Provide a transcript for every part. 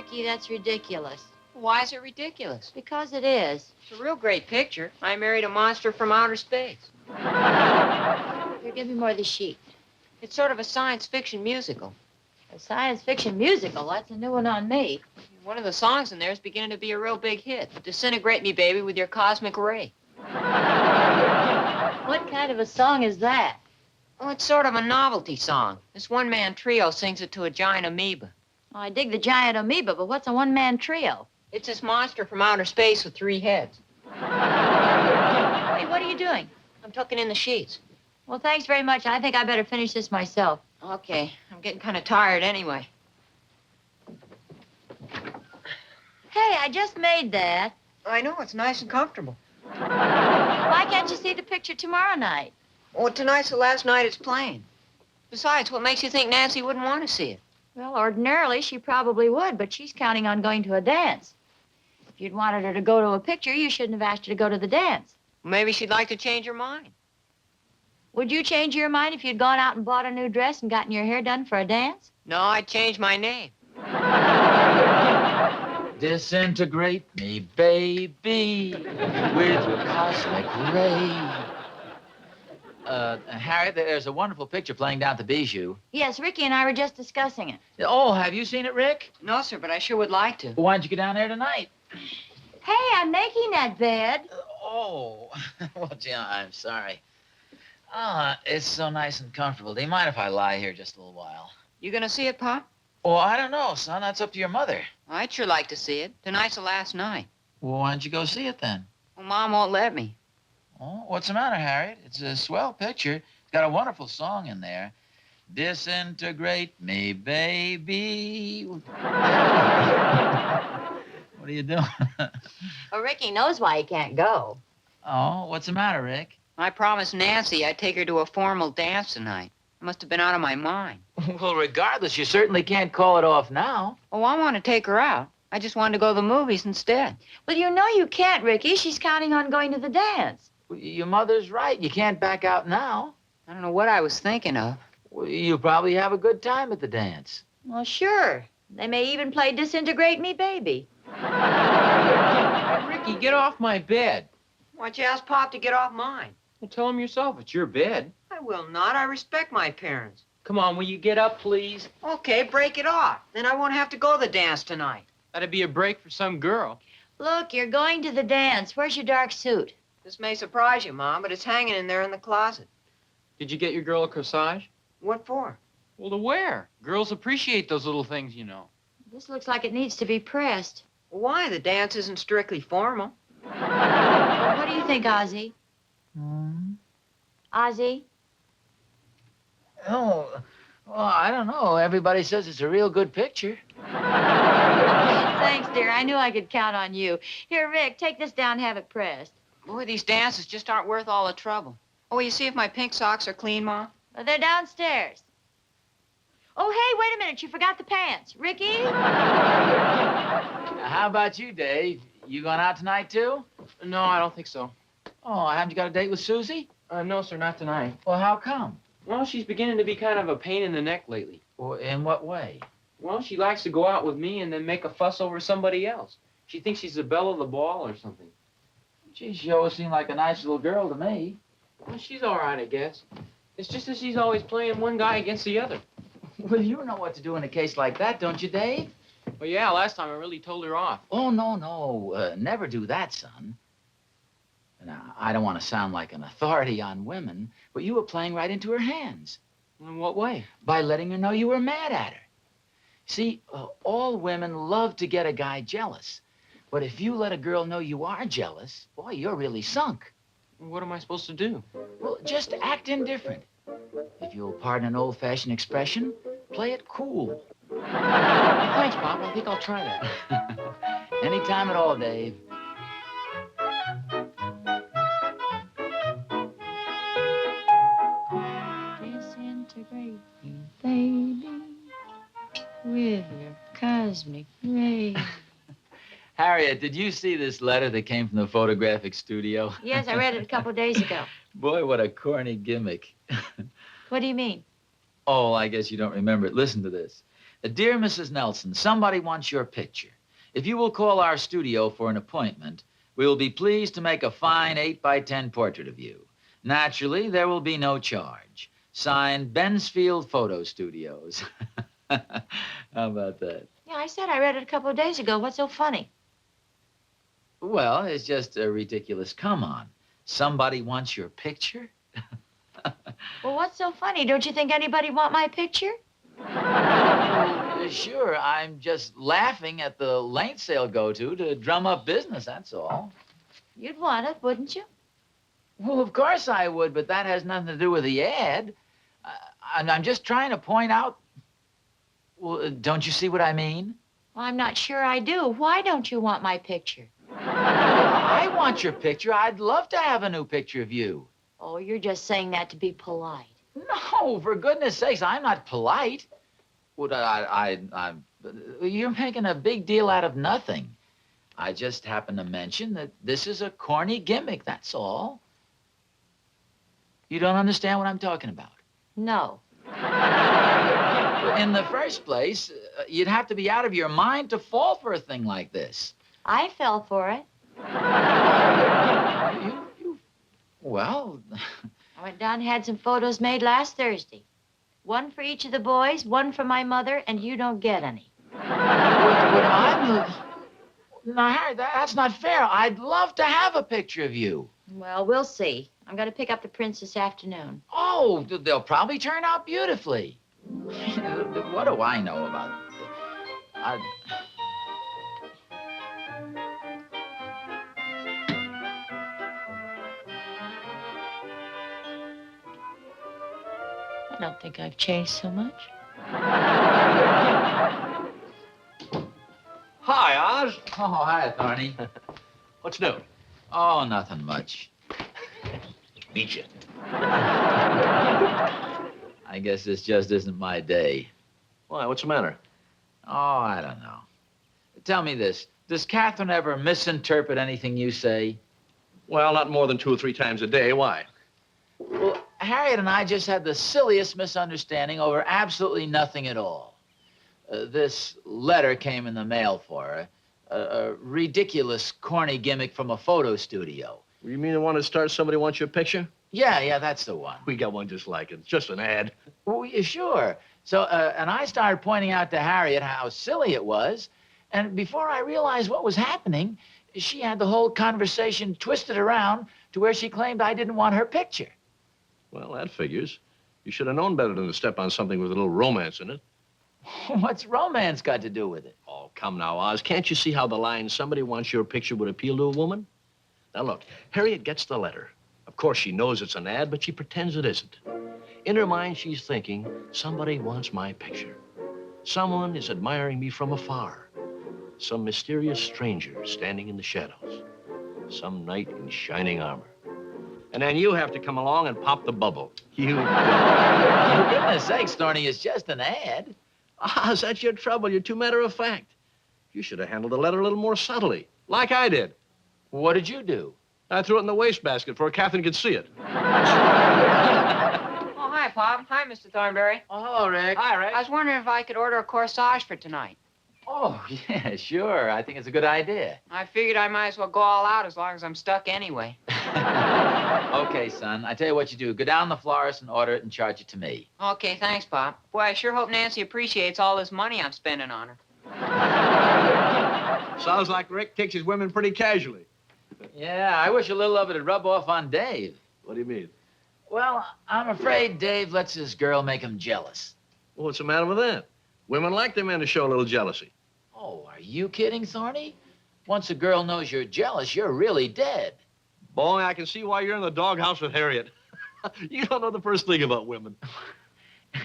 Ricky, that's ridiculous. Why is it ridiculous? Because it is. It's a real great picture. I married a monster from outer space. Here, give me more of the sheet. It's sort of a science fiction musical. A science fiction musical? That's a new one on me. One of the songs in there is beginning to be a real big hit. Disintegrate me, baby, with your cosmic ray. What kind of a song is that? Oh, it's sort of a novelty song. This one-man trio sings it to a giant amoeba. Oh, I dig the giant amoeba, but what's a one-man trio? It's this monster from outer space with 3 heads. Hey, what are you doing? I'm tucking in the sheets. Well, thanks very much. I think I better finish this myself. Okay, I'm getting kind of tired anyway. Hey, I just made that. I know, it's nice and comfortable. Why can't you see the picture tomorrow night? Oh, tonight's the last night it's playing. Besides, what makes you think Nancy wouldn't want to see it? Well, ordinarily, she probably would, but she's counting on going to a dance. If you'd wanted her to go to a picture, you shouldn't have asked her to go to the dance. Maybe she'd like to change her mind. Would you change your mind if you'd gone out and bought a new dress and gotten your hair done for a dance? No, I'd change my name. Disintegrate me, baby, with your cosmic ray. Harriet, there's a wonderful picture playing down at the Bijou. Yes, Ricky and I were just discussing it. Oh, have you seen it, Rick? No, sir, but I sure would like to. Well, why don't you get down there tonight? Hey, I'm making that bed. Oh, well, gee, I'm sorry. It's so nice and comfortable. Do you mind if I lie here just a little while? You gonna see it, Pop? Oh, I don't know, son. That's up to your mother. I'd sure like to see it. Tonight's the last night. Well, why don't you go see it then? Well, Mom won't let me. Oh, what's the matter, Harriet? It's a swell picture. It's got a wonderful song in there. Disintegrate me, baby. What are you doing? Well, Ricky knows why he can't go. Oh, what's the matter, Rick? I promised Nancy I'd take her to a formal dance tonight. I must have been out of my mind. Well, regardless, you certainly can't call it off now. Oh, I want to take her out. I just wanted to go to the movies instead. Well, you know you can't, Ricky. She's counting on going to the dance. Your mother's right. You can't back out now. I don't know what I was thinking of. Well, you probably have a good time at the dance. Well, sure. They may even play Disintegrate Me, Baby. Hey, Ricky, get off my bed. Why'd you ask Pop to get off mine? Well, tell him yourself. It's your bed. I will not. I respect my parents. Come on, will you get up, please? Okay, break it off. Then I won't have to go to the dance tonight. That'd be a break for some girl. Look, you're going to the dance. Where's your dark suit? This may surprise you, Mom, but it's hanging in there in the closet. Did you get your girl a corsage? What for? Well, to wear. Girls appreciate those little things, you know. This looks like it needs to be pressed. Why? The dance isn't strictly formal. Well, what do you think, Ozzie? Ozzie? Oh, well, I don't know. Everybody says it's a real good picture. Thanks, dear. I knew I could count on you. Here, Rick, take this down and have it pressed. Boy, these dances just aren't worth all the trouble. Oh, will you see if my pink socks are clean, Mom? Well, they're downstairs. Oh, hey, wait a minute. You forgot the pants. Ricky? How about you, Dave? You going out tonight, too? No, I don't think so. Oh, haven't you got a date with Susie? No, sir, not tonight. Well, how come? Well, she's beginning to be kind of a pain in the neck lately. Well, in what way? Well, she likes to go out with me and then make a fuss over somebody else. She thinks she's the belle of the ball or something. Gee, she always seemed like a nice little girl to me. Well, she's all right, I guess. It's just that she's always playing one guy against the other. Well, you know what to do in a case like that, don't you, Dave? Well, yeah, last time I really told her off. Oh, no. Never do that, son. Now, I don't want to sound like an authority on women, but you were playing right into her hands. In what way? By letting her know you were mad at her. See, all women love to get a guy jealous. But if you let a girl know you are jealous, boy, you're really sunk. What am I supposed to do? Well, just act indifferent. If you'll pardon an old-fashioned expression, play it cool. Well, thanks, Pop. I think I'll try that. Anytime at all, Dave. Disintegrate me, baby, with your cosmic ray. Harriet, did you see this letter that came from the photographic studio? Yes, I read it a couple days ago. Boy, what a corny gimmick. What do you mean? Oh, I guess you don't remember it. Listen to this. Dear Mrs. Nelson, somebody wants your picture. If you will call our studio for an appointment, we will be pleased to make a fine 8 by 10 portrait of you. Naturally, there will be no charge. Signed, Bensfield Photo Studios. How about that? Yeah, I said I read it a couple of days ago. What's so funny? Well, it's just a ridiculous. Come on. Somebody wants your picture? Well, what's so funny? Don't you think anybody want my picture? Sure, I'm just laughing at the lengths they'll go to drum up business, that's all. You'd want it, wouldn't you? Well, of course I would, but that has nothing to do with the ad. And I'm just trying to point out... Well, don't you see what I mean? Well, I'm not sure I do. Why don't you want my picture? I want your picture. I'd love to have a new picture of you. Oh, you're just saying that to be polite. No, for goodness sakes, I'm not polite. Well, I'm... You're making a big deal out of nothing. I just happened to mention that this is a corny gimmick, that's all. You don't understand what I'm talking about? No. In the first place, you'd have to be out of your mind to fall for a thing like this. I fell for it. Well... I went down and had some photos made last Thursday. One for each of the boys, one for my mother, and you don't get any. Now, Harry, that's not fair. I'd love to have a picture of you. Well, we'll see. I'm going to pick up the prints this afternoon. Oh, they'll probably turn out beautifully. What do I know about it? I don't think I've changed so much. Hi, Oz. Oh, hi, Thorny. What's new? Oh, nothing much. Beat you. I guess this just isn't my day. Why, what's the matter? Oh, I don't know. Tell me this. Does Catherine ever misinterpret anything you say? Well, not more than 2 or 3 times a day. Why? Well, Harriet and I just had the silliest misunderstanding over absolutely nothing at all. This letter came in the mail for her. A ridiculous, corny gimmick from a photo studio. You mean the one that starts somebody wants your picture? Yeah, that's the one. We got one just like it. It's just an ad. Oh, yeah, sure. So, and I started pointing out to Harriet how silly it was. And before I realized what was happening, she had the whole conversation twisted around to where she claimed I didn't want her picture. Well, that figures. You should have known better than to step on something with a little romance in it. What's romance got to do with it? Oh, come now, Oz. Can't you see how the line, somebody wants your picture, would appeal to a woman? Now, look, Harriet gets the letter. Of course, she knows it's an ad, but she pretends it isn't. In her mind, she's thinking, somebody wants my picture. Someone is admiring me from afar. Some mysterious stranger standing in the shadows. Some knight in shining armor. And then you have to come along and pop the bubble. You don't. For goodness sakes, Thorny, it's just an ad. Oz, that's your trouble. You're too matter-of-fact. You should have handled the letter a little more subtly, like I did. What did you do? I threw it in the wastebasket before Catherine could see it. Oh, hi, Pop. Hi, Mr. Thornberry. Oh, hello, Rick. Hi, Rick. I was wondering if I could order a corsage for tonight. Oh, yeah, sure. I think it's a good idea. I figured I might as well go all out as long as I'm stuck anyway. Okay, son. I tell you what you do. Go down to the florist and order it and charge it to me. Okay, thanks, Pop. Boy, I sure hope Nancy appreciates all this money I'm spending on her. Sounds like Rick takes his women pretty casually. Yeah, I wish a little of it would rub off on Dave. What do you mean? Well, I'm afraid Dave lets his girl make him jealous. Well, what's the matter with that? Women like their men to show a little jealousy. Oh, are you kidding, Thorny? Once a girl knows you're jealous, you're really dead. Boy, I can see why you're in the doghouse with Harriet. You don't know the first thing about women.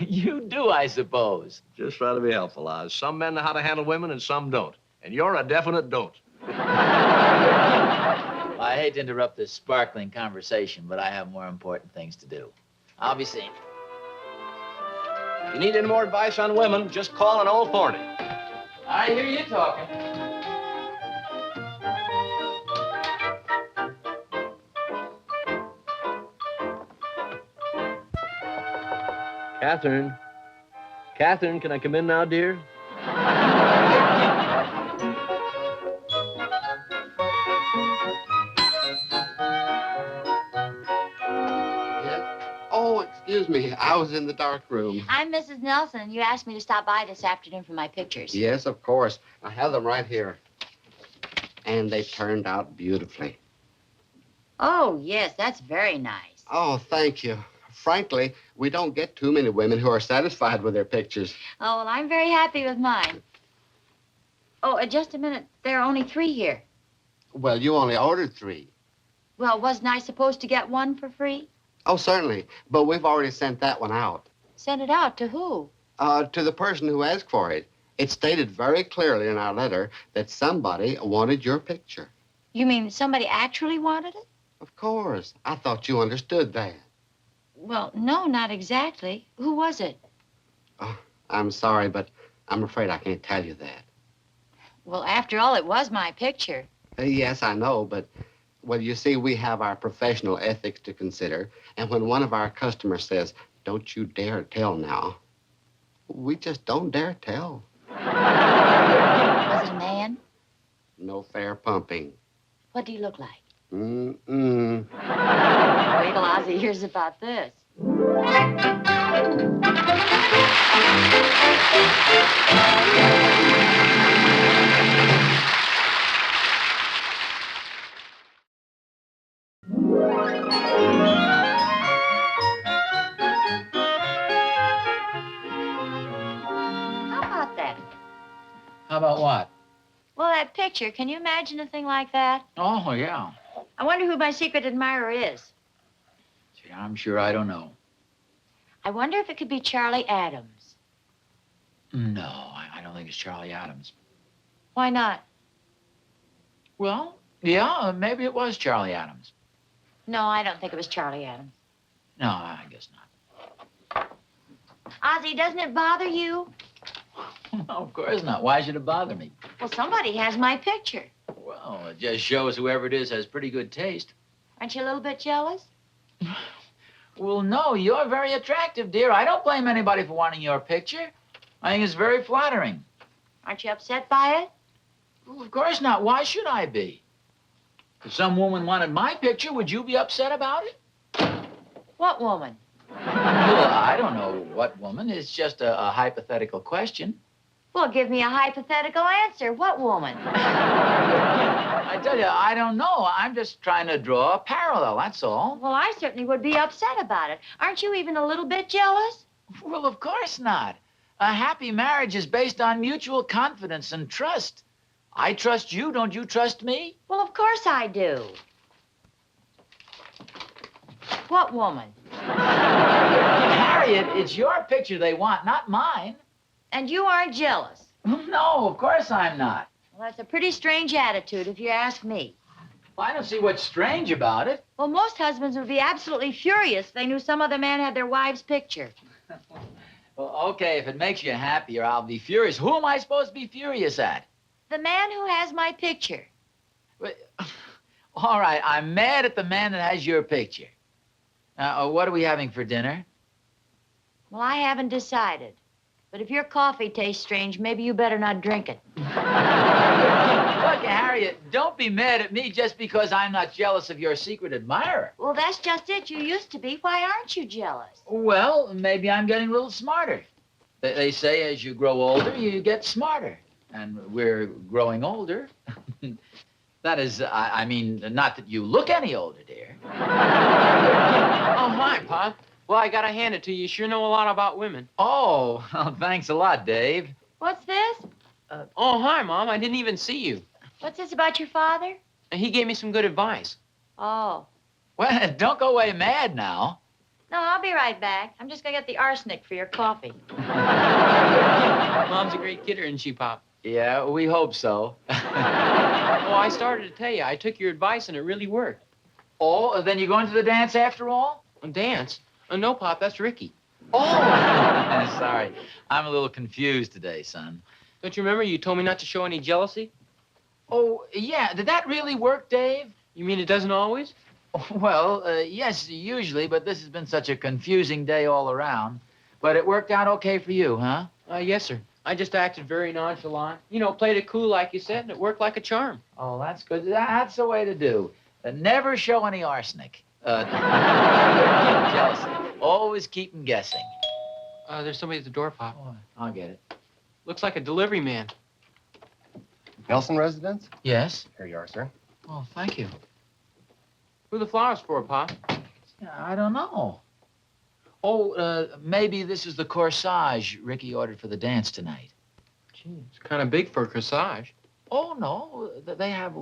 You do, I suppose. Just try to be helpful, Oz. Some men know how to handle women and some don't. And you're a definite don't. I hate to interrupt this sparkling conversation, but I have more important things to do. I'll be seeing you. If you need any more advice on women, just call an old Thorny. I hear you talking. Catherine. Catherine, can I come in now, dear? I was in the dark room. I'm Mrs. Nelson, and you asked me to stop by this afternoon for my pictures. Yes, of course. I have them right here. And they turned out beautifully. Oh, yes, that's very nice. Oh, thank you. Frankly, we don't get too many women who are satisfied with their pictures. Oh, well, I'm very happy with mine. Oh, just a minute. There are only 3 here. Well, you only ordered 3. Well, wasn't I supposed to get 1 for free? Oh, certainly. But we've already sent that one out. Sent it out to who? To the person who asked for it. It stated very clearly in our letter that somebody wanted your picture. You mean somebody actually wanted it? Of course. I thought you understood that. Well, no, not exactly. Who was it? Oh, I'm sorry, but I'm afraid I can't tell you that. Well, after all, it was my picture. Yes, I know, but, well, you see, we have our professional ethics to consider, and when one of our customers says, "Don't you dare tell now," we just don't dare tell. Was it a man? No fair pumping. What do you look like? Mm-mm. Wait till Ozzie hears about this. How about that? How about what? Well, that picture. Can you imagine a thing like that? Oh, yeah. I wonder who my secret admirer is. Gee, I'm sure I don't know. I wonder if it could be Charlie Adams. No, I don't think it's Charlie Adams. Why not? Well, yeah, maybe it was Charlie Adams. No, I don't think it was Charlie Adams. No, I guess not. Ozzie, doesn't it bother you? No, of course not. Why should it bother me? Well, somebody has my picture. Well, it just shows whoever it is has pretty good taste. Aren't you a little bit jealous? Well, no, you're very attractive, dear. I don't blame anybody for wanting your picture. I think it's very flattering. Aren't you upset by it? Well, of course not. Why should I be? If some woman wanted my picture, would you be upset about it? What woman? Well, I don't know what woman. It's just a hypothetical question. Well, give me a hypothetical answer. What woman? I tell you, I don't know. I'm just trying to draw a parallel, that's all. Well, I certainly would be upset about it. Aren't you even a little bit jealous? Well, of course not. A happy marriage is based on mutual confidence and trust. I trust you. Don't you trust me? Well, of course I do. What woman? Harriet, it's your picture they want, not mine. And you aren't jealous? No, of course I'm not. Well, that's a pretty strange attitude, if you ask me. Well, I don't see what's strange about it. Well, most husbands would be absolutely furious if they knew some other man had their wife's picture. Well, okay, if it makes you happier, I'll be furious. Who am I supposed to be furious at? The man who has my picture. Well, all right, I'm mad at the man that has your picture. Now, what are we having for dinner? Well, I haven't decided. But if your coffee tastes strange, maybe you better not drink it. Look, Harriet, don't be mad at me just because I'm not jealous of your secret admirer. Well, that's just it. You used to be. Why aren't you jealous? Well, maybe I'm getting a little smarter. They say as you grow older, you get smarter. And we're growing older. That is, I mean, not that you look any older, dear. Oh, hi, Pop. Well, I gotta hand it to you. You sure know a lot about women. Oh, well, thanks a lot, Dave. What's this? Oh, hi, Mom. I didn't even see you. What's this about your father? And he gave me some good advice. Oh. Well, don't go away mad now. No, I'll be right back. I'm just gonna get the arsenic for your coffee. Mom's a great kidder, isn't she, Pop? Yeah, we hope so. Oh, I started to tell you. I took your advice, and it really worked. Oh, then you're going to the dance after all? A dance? Oh, no, Pop. That's Ricky. Oh! Sorry. I'm a little confused today, son. Don't you remember you told me not to show any jealousy? Oh, yeah. Did that really work, Dave? You mean it doesn't always? Well, yes, usually, but this has been such a confusing day all around. But it worked out okay for you, huh? Yes, sir. I just acted very nonchalant. You know, played it cool like you said, and it worked like a charm. Oh, that's good. That's the way to do. Never show any arsenic. Jealousy. Always keep 'em guessing. There's somebody at the door, Pop. Oh, I'll get it. Looks like a delivery man. Nelson residence? Yes? Here you are, sir. Oh, thank you. Who are the flowers for, Pop? Yeah, I don't know. Oh, maybe this is the corsage Ricky ordered for the dance tonight. Gee, it's kind of big for a corsage. Oh, no. They have...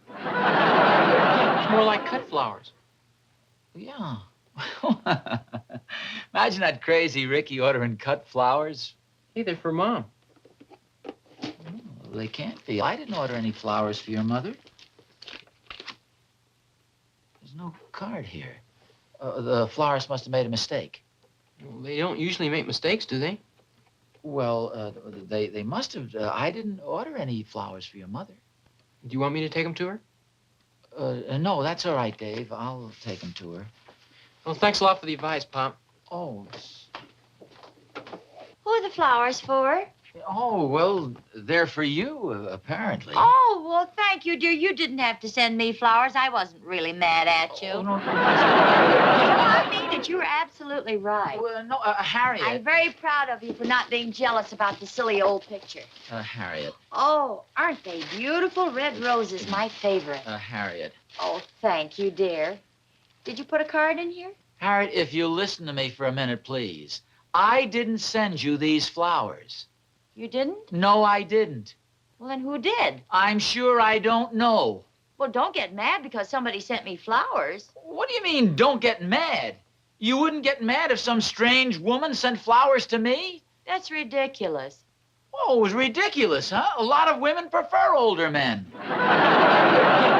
It's more like cut flowers. Yeah. Imagine that crazy Ricky ordering cut flowers. Hey, they're for Mom. Well, they can't be. I didn't order any flowers for your mother. There's no card here. The florist must have made a mistake. Well, they don't usually make mistakes, do they? Well, they must have. I didn't order any flowers for your mother. Do you want me to take them to her? No, that's all right, Dave. I'll take them to her. Well, thanks a lot for the advice, Pop. Oh, Who are the flowers for? well, they're for you, apparently. Oh, well, thank you, dear. You didn't have to send me flowers. I wasn't really mad at you. Oh, no. No, I mean it. You were absolutely right. Well, no, Harriet. I'm very proud of you for not being jealous about the silly old picture. Harriet. Oh, aren't they beautiful? Red roses, my favorite. Harriet. Oh, thank you, dear. Did you put a card in here? Harriet, if you'll listen to me for a minute, please. I didn't send you these flowers. You didn't? No, I didn't. Well, then who did? I'm sure I don't know. Well, don't get mad because somebody sent me flowers. What do you mean, don't get mad? You wouldn't get mad if some strange woman sent flowers to me? That's ridiculous. Oh, it was ridiculous, huh? A lot of women prefer older men. What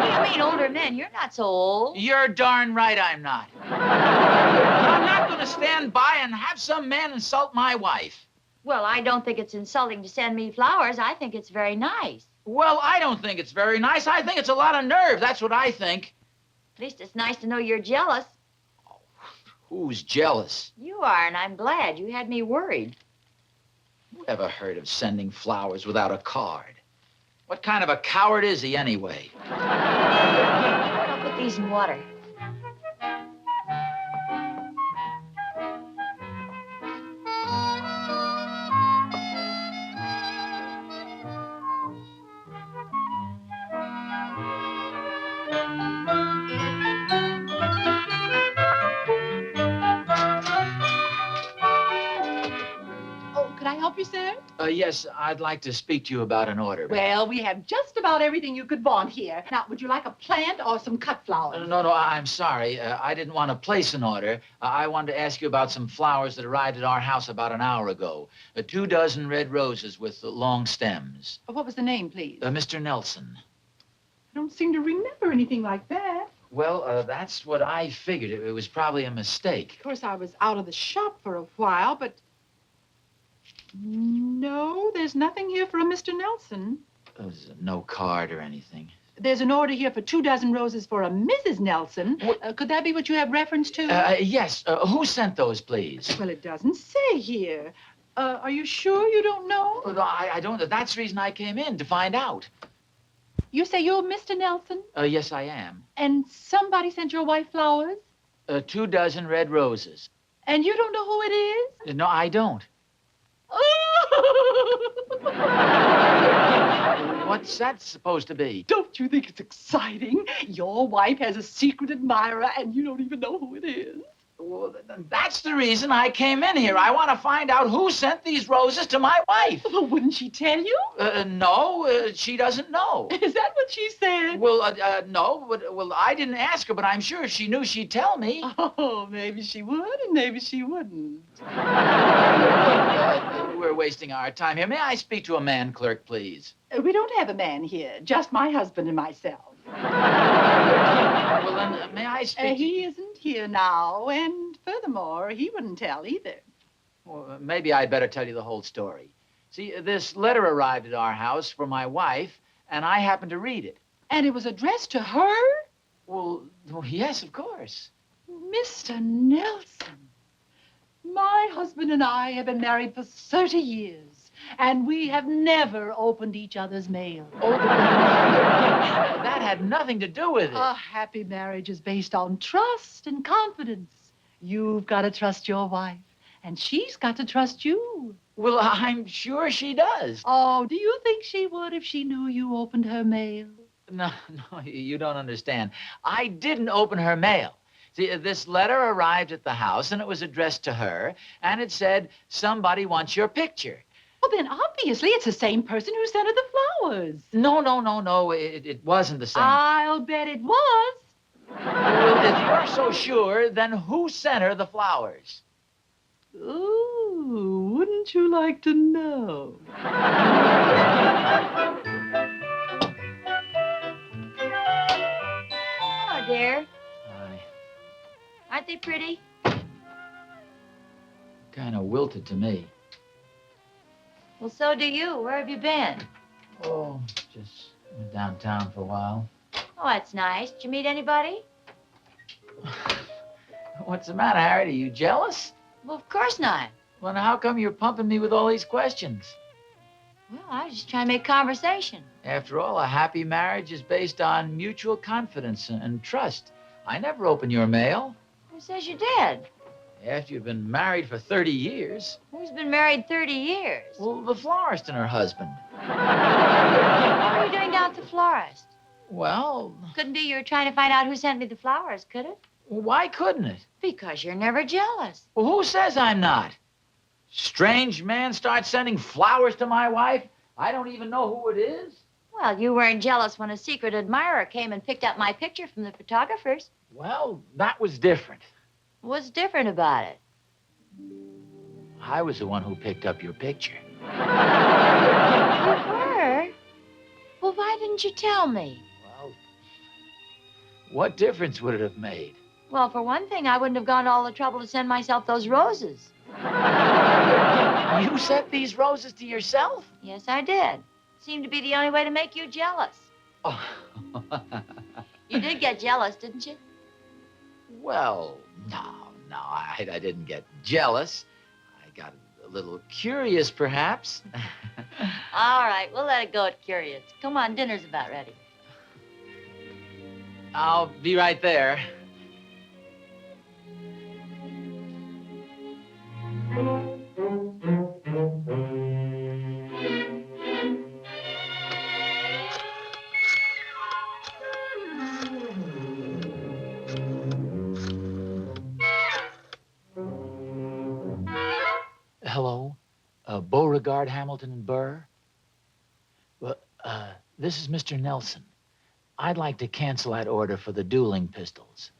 do you mean, older men? You're not so old. You're darn right I'm not. I'm not going to stand by and have some man insult my wife. Well, I don't think it's insulting to send me flowers. I think it's very nice. Well, I don't think it's very nice. I think it's a lot of nerve. That's what I think. At least it's nice to know you're jealous. Who's jealous? You are, and I'm glad. You had me worried. Who ever heard of sending flowers without a card? What kind of a coward is he, anyway? I'll put these in water. Oh, could I help you, sir? Yes, I'd like to speak to you about an order. Well, we have just about everything you could want here. Now, would you like a plant or some cut flowers? No, I'm sorry. I didn't want to place an order. I wanted to ask you about some flowers that arrived at our house about an hour ago. 2 dozen red roses with long stems. What was the name, please? Mr. Nelson. I don't seem to remember anything like that. Well, that's what I figured. It was probably a mistake. Of course, I was out of the shop for a while, but... No, there's nothing here for a Mr. Nelson. There's no card or anything. There's an order here for 2 dozen roses for a Mrs. Nelson. Could that be what you have reference to? Yes. Who sent those, please? Well, it doesn't say here. Are you sure you don't know? Well, I don't. That's the reason I came in, to find out. You say you're Mr. Nelson? Yes, I am. And somebody sent your wife flowers? 2 dozen red roses. And you don't know who it is? No, I don't. What's that supposed to be? Don't you think it's exciting? Your wife has a secret admirer, and you don't even know who it is. Well, that's the reason I came in here. I want to find out who sent these roses to my wife. Well, wouldn't she tell you? No, she doesn't know. Is that what she said? Well, no, but, well, I didn't ask her, but I'm sure if she knew, she'd tell me. Oh, maybe she would, and maybe she wouldn't. We're wasting our time here. May I speak to a man clerk, please? We don't have a man here, just my husband and myself. Well, then, may I speak He isn't here now, and furthermore, he wouldn't tell either. Well, maybe I'd better tell you the whole story. See, this letter arrived at our house for my wife, and I happened to read it. And it was addressed to her? Well, yes, of course. Mr. Nelson, my husband and I have been married for 30 years, and we have never opened each other's mail. Oh, that had nothing to do with it. A happy marriage is based on trust and confidence. You've got to trust your wife, and she's got to trust you. Well, I'm sure she does. Oh, do you think she would if she knew you opened her mail? No, no, you don't understand. I didn't open her mail. See, this letter arrived at the house, and it was addressed to her, and it said, somebody wants your picture. Well, then obviously it's the same person who sent her the flowers. No, it wasn't the same. I'll bet it was. Well, if you're so sure, then who sent her the flowers? Ooh, wouldn't you like to know? Oh, dear. I Aren't they pretty? kind of wilted to me. Well, so do you. Where have you been? Oh, just went downtown for a while. Oh, that's nice. Did you meet anybody? What's the matter, Harriet? Are you jealous? Well, of course not. Well, now, how come you're pumping me with all these questions? Well, I was just trying to make conversation. After all, a happy marriage is based on mutual confidence and trust. I never open your mail. Who says you did? After you've been married for 30 years. Who's been married 30 years? Well, the florist and her husband. What are you doing down at the florist? Well, Couldn't be you were trying to find out who sent me the flowers, could it? why couldn't it? Because you're never jealous. Well, who says I'm not? Strange man starts sending flowers to my wife. I don't even know who it is. Well, you weren't jealous when a secret admirer came and picked up my picture from the photographers. Well, that was different. What's different about it? I was the one who picked up your picture. You were? Well, why didn't you tell me? Well, what difference would it have made? Well, for one thing, I wouldn't have gone to all the trouble to send myself those roses. You sent these roses to yourself? Yes, I did. Seemed to be the only way to make you jealous. Oh. You did get jealous, didn't you? Well, no, I didn't get jealous. I got a little curious, perhaps. All right, we'll let it go at curious. Come on, dinner's about ready. I'll be right there. Hello, Beauregard, Hamilton, and Burr. Well, this is Mr. Nelson. I'd like to cancel that order for the dueling pistols.